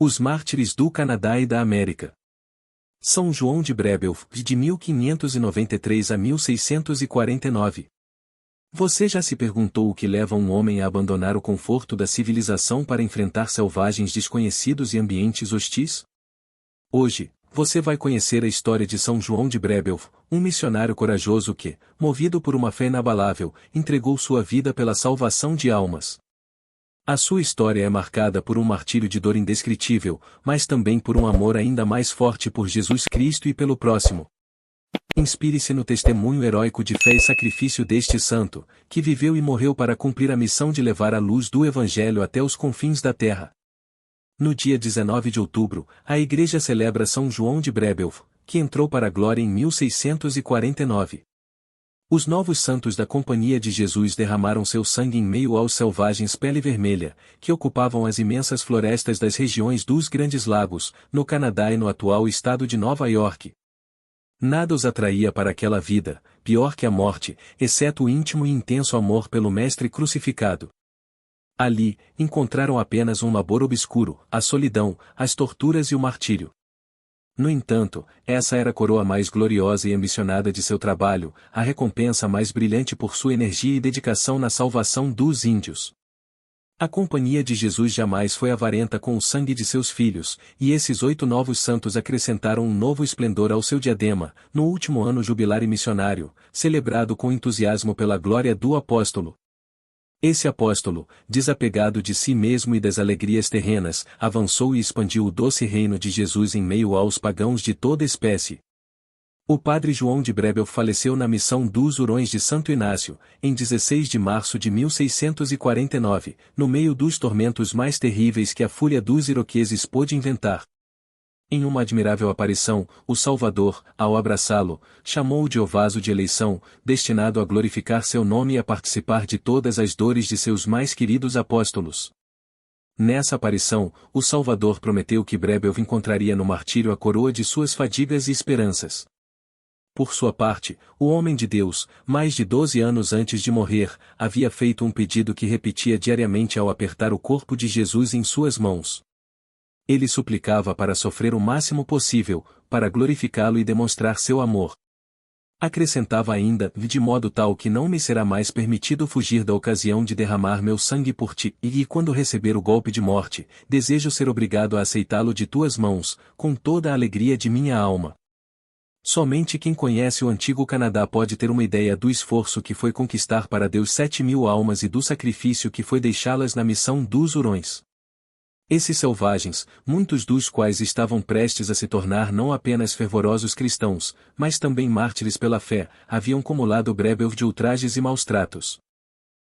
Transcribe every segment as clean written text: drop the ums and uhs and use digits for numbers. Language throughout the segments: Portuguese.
Os mártires do Canadá e da América. São João de Brébeuf, de 1593 a 1649. Você já se perguntou o que leva um homem a abandonar o conforto da civilização para enfrentar selvagens desconhecidos e ambientes hostis? Hoje, você vai conhecer a história de São João de Brébeuf, um missionário corajoso que, movido por uma fé inabalável, entregou sua vida pela salvação de almas. A sua história é marcada por um martírio de dor indescritível, mas também por um amor ainda mais forte por Jesus Cristo e pelo próximo. Inspire-se no testemunho heróico de fé e sacrifício deste santo, que viveu e morreu para cumprir a missão de levar a luz do Evangelho até os confins da terra. No dia 19 de outubro, a Igreja celebra São João de Brébeuf, que entrou para a glória em 1649. Os novos santos da Companhia de Jesus derramaram seu sangue em meio aos selvagens pele vermelha, que ocupavam as imensas florestas das regiões dos Grandes Lagos, no Canadá e no atual estado de Nova York. Nada os atraía para aquela vida, pior que a morte, exceto o íntimo e intenso amor pelo Mestre crucificado. Ali, encontraram apenas um labor obscuro, a solidão, as torturas e o martírio. No entanto, essa era a coroa mais gloriosa e ambicionada de seu trabalho, a recompensa mais brilhante por sua energia e dedicação na salvação dos índios. A Companhia de Jesus jamais foi avarenta com o sangue de seus filhos, e esses 8 novos santos acrescentaram um novo esplendor ao seu diadema, no último ano jubilar e missionário, celebrado com entusiasmo pela glória do apóstolo. Esse apóstolo, desapegado de si mesmo e das alegrias terrenas, avançou e expandiu o doce reino de Jesus em meio aos pagãos de toda espécie. O padre João de Brébeuf faleceu na missão dos Hurões de Santo Inácio, em 16 de março de 1649, no meio dos tormentos mais terríveis que a fúria dos iroqueses pôde inventar. Em uma admirável aparição, o Salvador, ao abraçá-lo, chamou-o de vaso de eleição, destinado a glorificar seu nome e a participar de todas as dores de seus mais queridos apóstolos. Nessa aparição, o Salvador prometeu que Brébeuf encontraria no martírio a coroa de suas fadigas e esperanças. Por sua parte, o homem de Deus, mais de 12 anos antes de morrer, havia feito um pedido que repetia diariamente ao apertar o corpo de Jesus em suas mãos. Ele suplicava para sofrer o máximo possível, para glorificá-lo e demonstrar seu amor. Acrescentava ainda, de modo tal que não me será mais permitido fugir da ocasião de derramar meu sangue por ti, e quando receber o golpe de morte, desejo ser obrigado a aceitá-lo de tuas mãos, com toda a alegria de minha alma. Somente quem conhece o antigo Canadá pode ter uma ideia do esforço que foi conquistar para Deus 7.000 almas e do sacrifício que foi deixá-las na missão dos Hurões. Esses selvagens, muitos dos quais estavam prestes a se tornar não apenas fervorosos cristãos, mas também mártires pela fé, haviam cumulado Brébeuf de ultrajes e maus-tratos.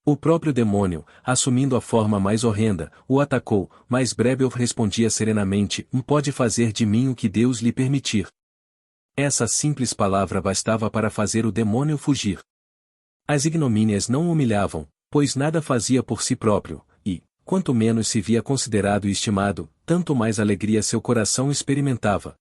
O próprio demônio, assumindo a forma mais horrenda, o atacou, mas Brébeuf respondia serenamente: pode fazer de mim o que Deus lhe permitir. Essa simples palavra bastava para fazer o demônio fugir. As ignomínias não o humilhavam, pois nada fazia por si próprio, e, quanto menos se via considerado e estimado, tanto mais alegria seu coração experimentava.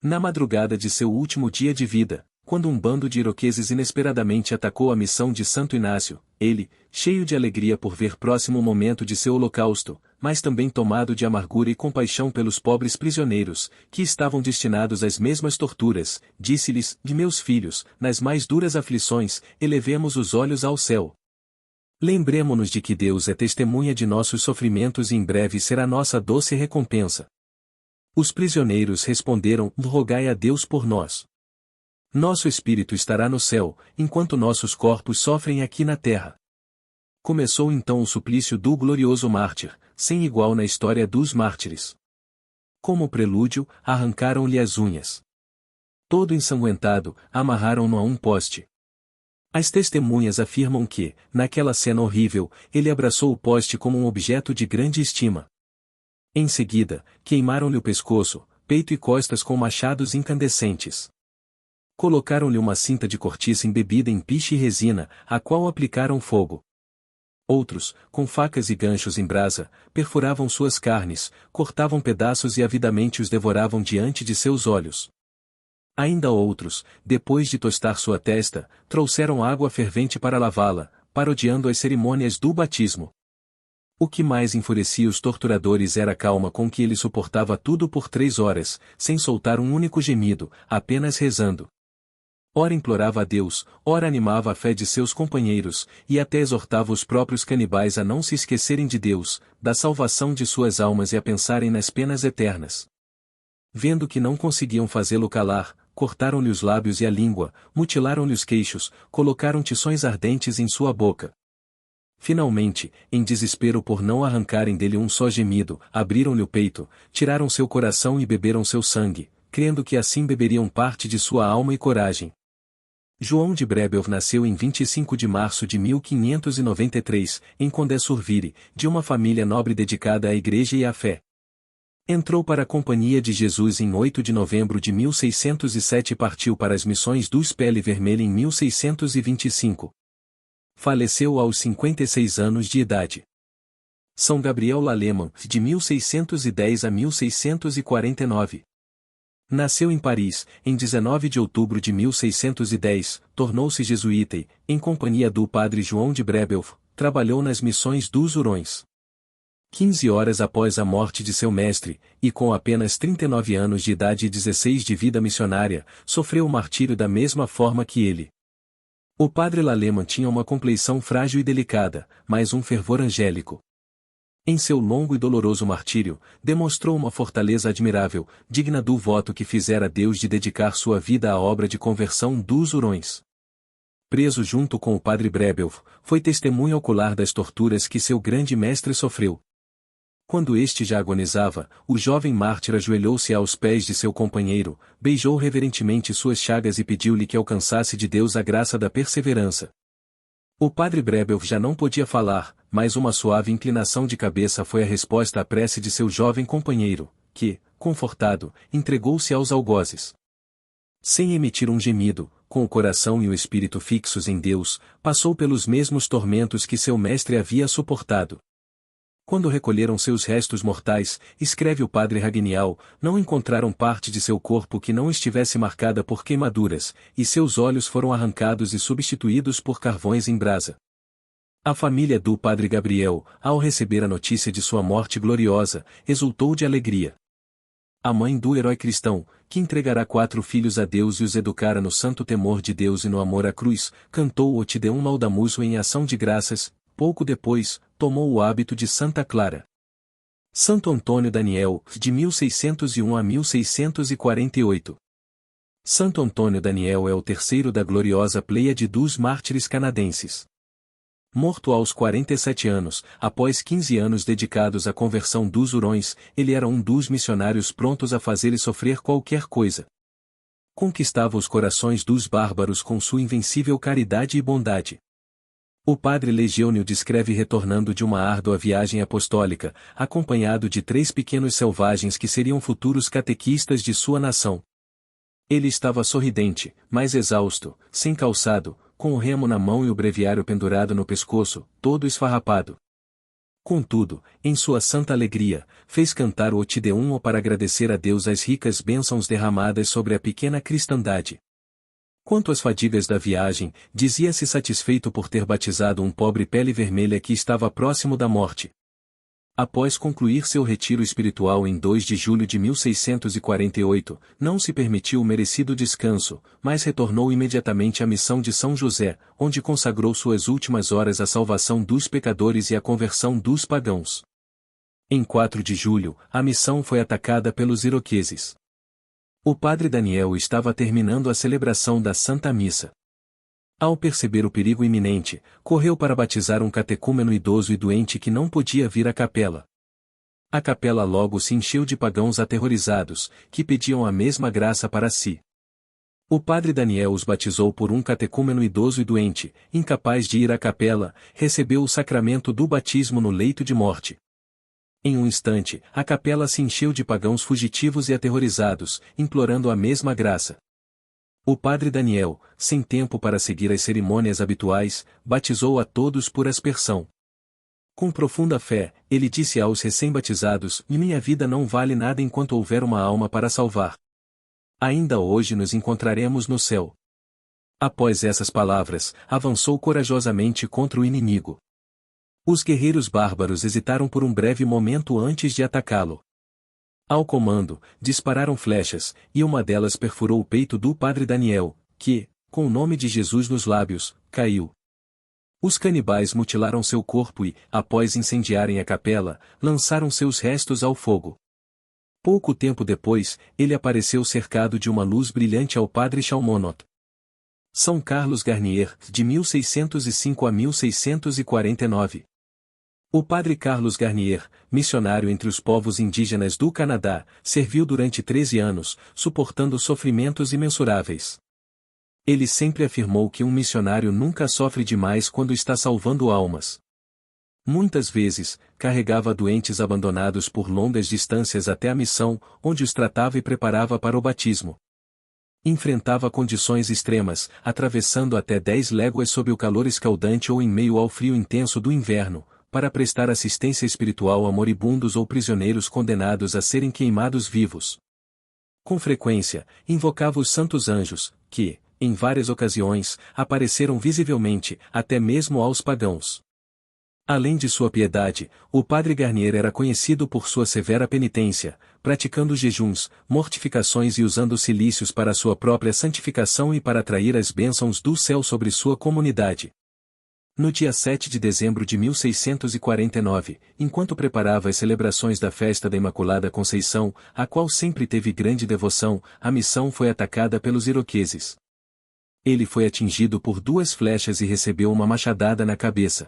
Na madrugada de seu último dia de vida, quando um bando de iroqueses inesperadamente atacou a missão de Santo Inácio, ele, cheio de alegria por ver próximo o momento de seu holocausto, mas também tomado de amargura e compaixão pelos pobres prisioneiros, que estavam destinados às mesmas torturas, disse-lhes: de meus filhos, nas mais duras aflições, elevemos os olhos ao céu. Lembremo-nos de que Deus é testemunha de nossos sofrimentos e em breve será nossa doce recompensa. Os prisioneiros responderam: rogai a Deus por nós. Nosso espírito estará no céu, enquanto nossos corpos sofrem aqui na terra. Começou então o suplício do glorioso mártir, sem igual na história dos mártires. Como prelúdio, arrancaram-lhe as unhas. Todo ensanguentado, amarraram-no a um poste. As testemunhas afirmam que, naquela cena horrível, ele abraçou o poste como um objeto de grande estima. Em seguida, queimaram-lhe o pescoço, peito e costas com machados incandescentes. Colocaram-lhe uma cinta de cortiça embebida em piche e resina, a qual aplicaram fogo. Outros, com facas e ganchos em brasa, perfuravam suas carnes, cortavam pedaços e avidamente os devoravam diante de seus olhos. Ainda outros, depois de tostar sua testa, trouxeram água fervente para lavá-la, parodiando as cerimônias do batismo. O que mais enfurecia os torturadores era a calma com que ele suportava tudo por 3 horas, sem soltar um único gemido, apenas rezando. Ora implorava a Deus, ora animava a fé de seus companheiros, e até exortava os próprios canibais a não se esquecerem de Deus, da salvação de suas almas e a pensarem nas penas eternas. Vendo que não conseguiam fazê-lo calar, cortaram-lhe os lábios e a língua, mutilaram-lhe os queixos, colocaram tições ardentes em sua boca. Finalmente, em desespero por não arrancarem dele um só gemido, abriram-lhe o peito, tiraram seu coração e beberam seu sangue, crendo que assim beberiam parte de sua alma e coragem. João de Brébeuf nasceu em 25 de março de 1593, em Condé-sur-Vire, de uma família nobre dedicada à Igreja e à fé. Entrou para a Companhia de Jesus em 8 de novembro de 1607 e partiu para as missões do Pele Vermelha em 1625. Faleceu aos 56 anos de idade. São Gabriel Lalemant, de 1610 a 1649. Nasceu em Paris, em 19 de outubro de 1610, tornou-se jesuíta e, em companhia do padre João de Brébeuf, trabalhou nas missões dos Hurões. 15 horas após a morte de seu mestre, e com apenas 39 anos de idade e 16 de vida missionária, sofreu o martírio da mesma forma que ele. O padre Lalemant tinha uma compleição frágil e delicada, mas um fervor angélico. Em seu longo e doloroso martírio, demonstrou uma fortaleza admirável, digna do voto que fizera Deus de dedicar sua vida à obra de conversão dos Hurões. Preso junto com o padre Brébeuf, foi testemunha ocular das torturas que seu grande mestre sofreu. Quando este já agonizava, o jovem mártir ajoelhou-se aos pés de seu companheiro, beijou reverentemente suas chagas e pediu-lhe que alcançasse de Deus a graça da perseverança. O padre Brébeuf já não podia falar, mas uma suave inclinação de cabeça foi a resposta à prece de seu jovem companheiro, que, confortado, entregou-se aos algozes. Sem emitir um gemido, com o coração e o espírito fixos em Deus, passou pelos mesmos tormentos que seu mestre havia suportado. Quando recolheram seus restos mortais, escreve o padre Raguenial, não encontraram parte de seu corpo que não estivesse marcada por queimaduras, e seus olhos foram arrancados e substituídos por carvões em brasa. A família do padre Gabriel, ao receber a notícia de sua morte gloriosa, exultou de alegria. A mãe do herói cristão, que entregará 4 filhos a Deus e os educara no santo temor de Deus e no amor à cruz, cantou o Te Deum Laudamus em ação de graças. Pouco depois, tomou o hábito de Santa Clara. Santo Antônio Daniel, de 1601 a 1648. Santo Antônio Daniel é o terceiro da gloriosa pleiade dos mártires canadenses. Morto aos 47 anos, após 15 anos dedicados à conversão dos Hurões, ele era um dos missionários prontos a fazer-lhe sofrer qualquer coisa. Conquistava os corações dos bárbaros com sua invencível caridade e bondade. O padre Legênio descreve retornando de uma árdua viagem apostólica, acompanhado de 3 pequenos selvagens que seriam futuros catequistas de sua nação. Ele estava sorridente, mas exausto, sem calçado, com o remo na mão e o breviário pendurado no pescoço, todo esfarrapado. Contudo, em sua santa alegria, fez cantar o Te Deum para agradecer a Deus as ricas bênçãos derramadas sobre a pequena cristandade. Quanto às fadigas da viagem, dizia-se satisfeito por ter batizado um pobre pele vermelha que estava próximo da morte. Após concluir seu retiro espiritual em 2 de julho de 1648, não se permitiu o merecido descanso, mas retornou imediatamente à missão de São José, onde consagrou suas últimas horas à salvação dos pecadores e à conversão dos pagãos. Em 4 de julho, a missão foi atacada pelos iroqueses. O padre Daniel estava terminando a celebração da Santa Missa. Ao perceber o perigo iminente, correu para batizar um catecúmeno idoso e doente que não podia vir à capela. A capela logo se encheu de pagãos aterrorizados, que pediam a mesma graça para si. O padre Daniel os batizou por um catecúmeno idoso e doente, incapaz de ir à capela, recebeu o sacramento do batismo no leito de morte. Em um instante, a capela se encheu de pagãos fugitivos e aterrorizados, implorando a mesma graça. O padre Daniel, sem tempo para seguir as cerimônias habituais, batizou a todos por aspersão. Com profunda fé, ele disse aos recém-batizados: minha vida não vale nada enquanto houver uma alma para salvar. Ainda hoje nos encontraremos no céu. Após essas palavras, avançou corajosamente contra o inimigo. Os guerreiros bárbaros hesitaram por um breve momento antes de atacá-lo. Ao comando, dispararam flechas, e uma delas perfurou o peito do padre Daniel, que, com o nome de Jesus nos lábios, caiu. Os canibais mutilaram seu corpo e, após incendiarem a capela, lançaram seus restos ao fogo. Pouco tempo depois, ele apareceu cercado de uma luz brilhante ao padre Chalmonot. São Carlos Garnier, de 1605 a 1649. O padre Carlos Garnier, missionário entre os povos indígenas do Canadá, serviu durante 13 anos, suportando sofrimentos imensuráveis. Ele sempre afirmou que um missionário nunca sofre demais quando está salvando almas. Muitas vezes, carregava doentes abandonados por longas distâncias até a missão, onde os tratava e preparava para o batismo. Enfrentava condições extremas, atravessando até 10 léguas sob o calor escaldante ou em meio ao frio intenso do inverno, para prestar assistência espiritual a moribundos ou prisioneiros condenados a serem queimados vivos. Com frequência, invocava os santos anjos, que, em várias ocasiões, apareceram visivelmente, até mesmo aos pagãos. Além de sua piedade, o padre Garnier era conhecido por sua severa penitência, praticando jejuns, mortificações e usando cilícios para sua própria santificação e para atrair as bênçãos do céu sobre sua comunidade. No dia 7 de dezembro de 1649, enquanto preparava as celebrações da festa da Imaculada Conceição, a qual sempre teve grande devoção, a missão foi atacada pelos iroqueses. Ele foi atingido por 2 flechas e recebeu uma machadada na cabeça.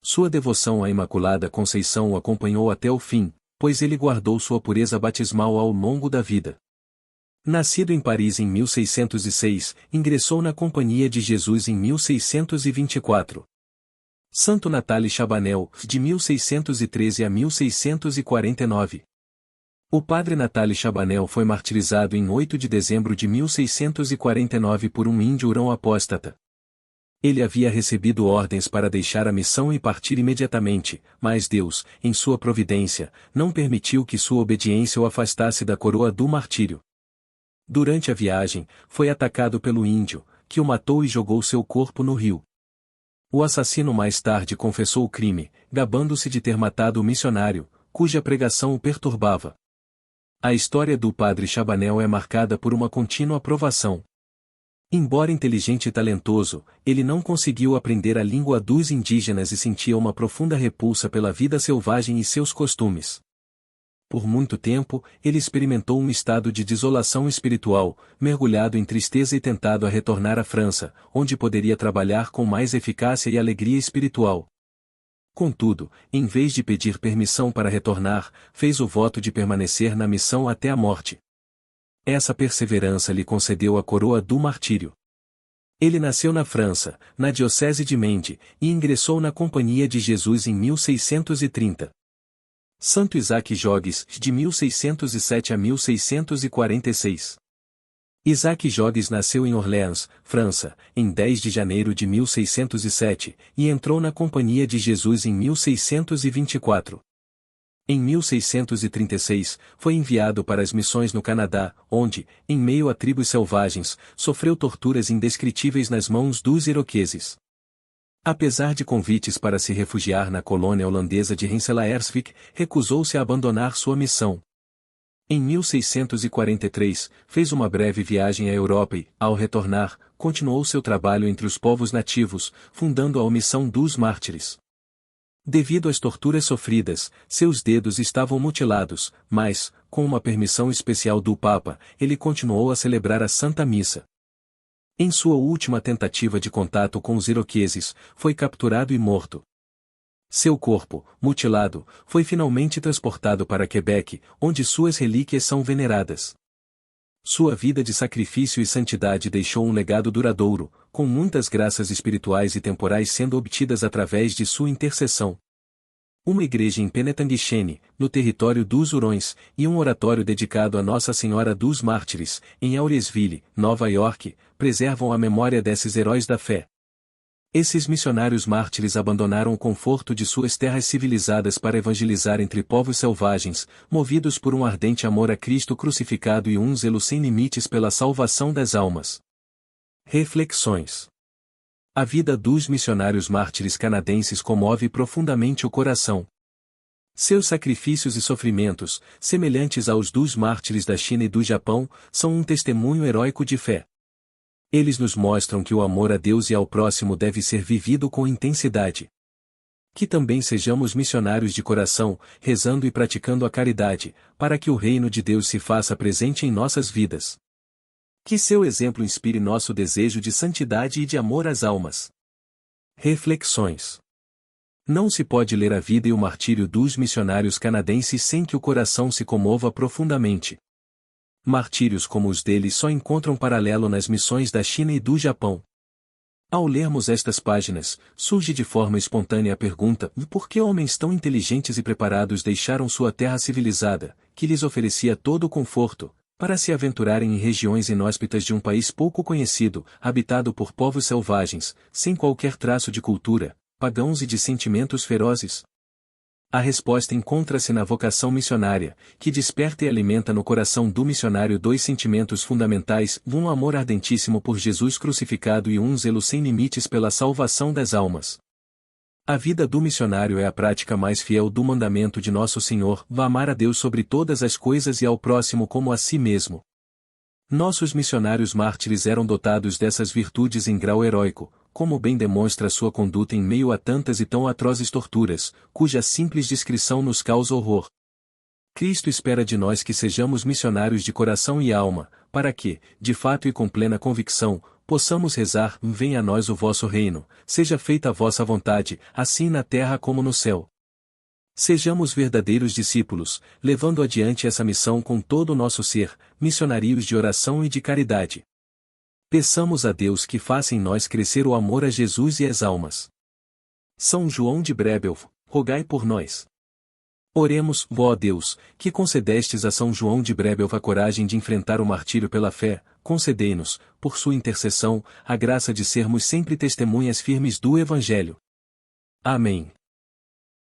Sua devoção à Imaculada Conceição o acompanhou até o fim, pois ele guardou sua pureza batismal ao longo da vida. Nascido em Paris em 1606, ingressou na Companhia de Jesus em 1624. Santo Natale Chabanel, de 1613 a 1649. O padre Natale Chabanel foi martirizado em 8 de dezembro de 1649 por um índio hurão apóstata. Ele havia recebido ordens para deixar a missão e partir imediatamente, mas Deus, em sua providência, não permitiu que sua obediência o afastasse da coroa do martírio. Durante a viagem, foi atacado pelo índio, que o matou e jogou seu corpo no rio. O assassino mais tarde confessou o crime, gabando-se de ter matado o missionário, cuja pregação o perturbava. A história do padre Chabanel é marcada por uma contínua provação. Embora inteligente e talentoso, ele não conseguiu aprender a língua dos indígenas e sentia uma profunda repulsa pela vida selvagem e seus costumes. Por muito tempo, ele experimentou um estado de desolação espiritual, mergulhado em tristeza e tentado a retornar à França, onde poderia trabalhar com mais eficácia e alegria espiritual. Contudo, em vez de pedir permissão para retornar, fez o voto de permanecer na missão até a morte. Essa perseverança lhe concedeu a coroa do martírio. Ele nasceu na França, na diocese de Mende, e ingressou na Companhia de Jesus em 1630. Santo Isaac Jogues, de 1607 a 1646. Isaac Jogues nasceu em Orléans, França, em 10 de janeiro de 1607, e entrou na Companhia de Jesus em 1624. Em 1636, foi enviado para as missões no Canadá, onde, em meio a tribos selvagens, sofreu torturas indescritíveis nas mãos dos iroqueses. Apesar de convites para se refugiar na colônia holandesa de Rensselaerswyck, recusou-se a abandonar sua missão. Em 1643, fez uma breve viagem à Europa e, ao retornar, continuou seu trabalho entre os povos nativos, fundando a Missão dos Mártires. Devido às torturas sofridas, seus dedos estavam mutilados, mas, com uma permissão especial do Papa, ele continuou a celebrar a Santa Missa. Em sua última tentativa de contato com os iroqueses, foi capturado e morto. Seu corpo, mutilado, foi finalmente transportado para Quebec, onde suas relíquias são veneradas. Sua vida de sacrifício e santidade deixou um legado duradouro, com muitas graças espirituais e temporais sendo obtidas através de sua intercessão. Uma igreja em Penetanguishene, no território dos Hurões, e um oratório dedicado a Nossa Senhora dos Mártires, em Aurelsville, Nova York, preservam a memória desses heróis da fé. Esses missionários mártires abandonaram o conforto de suas terras civilizadas para evangelizar entre povos selvagens, movidos por um ardente amor a Cristo crucificado e um zelo sem limites pela salvação das almas. Reflexões. A vida dos missionários mártires canadenses comove profundamente o coração. Seus sacrifícios e sofrimentos, semelhantes aos dos mártires da China e do Japão, são um testemunho heróico de fé. Eles nos mostram que o amor a Deus e ao próximo deve ser vivido com intensidade. Que também sejamos missionários de coração, rezando e praticando a caridade, para que o reino de Deus se faça presente em nossas vidas. Que seu exemplo inspire nosso desejo de santidade e de amor às almas. Reflexões. Não se pode ler a vida e o martírio dos missionários canadenses sem que o coração se comova profundamente. Martírios como os deles só encontram paralelo nas missões da China e do Japão. Ao lermos estas páginas, surge de forma espontânea a pergunta: por que homens tão inteligentes e preparados deixaram sua terra civilizada, que lhes oferecia todo o conforto, para se aventurarem em regiões inóspitas de um país pouco conhecido, habitado por povos selvagens, sem qualquer traço de cultura, pagãos e de sentimentos ferozes? A resposta encontra-se na vocação missionária, que desperta e alimenta no coração do missionário dois sentimentos fundamentais: um amor ardentíssimo por Jesus crucificado e um zelo sem limites pela salvação das almas. A vida do missionário é a prática mais fiel do mandamento de Nosso Senhor: vá amar a Deus sobre todas as coisas e ao próximo como a si mesmo. Nossos missionários mártires eram dotados dessas virtudes em grau heróico, como bem demonstra sua conduta em meio a tantas e tão atrozes torturas, cuja simples descrição nos causa horror. Cristo espera de nós que sejamos missionários de coração e alma, para que, de fato e com plena convicção, possamos rezar: venha a nós o vosso reino, seja feita a vossa vontade, assim na terra como no céu. Sejamos verdadeiros discípulos, levando adiante essa missão com todo o nosso ser, missionários de oração e de caridade. Peçamos a Deus que faça em nós crescer o amor a Jesus e às almas. São João de Brébeuf, rogai por nós. Oremos: ó Deus, que concedestes a São João de Brébeuf a coragem de enfrentar o martírio pela fé, concedei-nos, por sua intercessão, a graça de sermos sempre testemunhas firmes do Evangelho. Amém.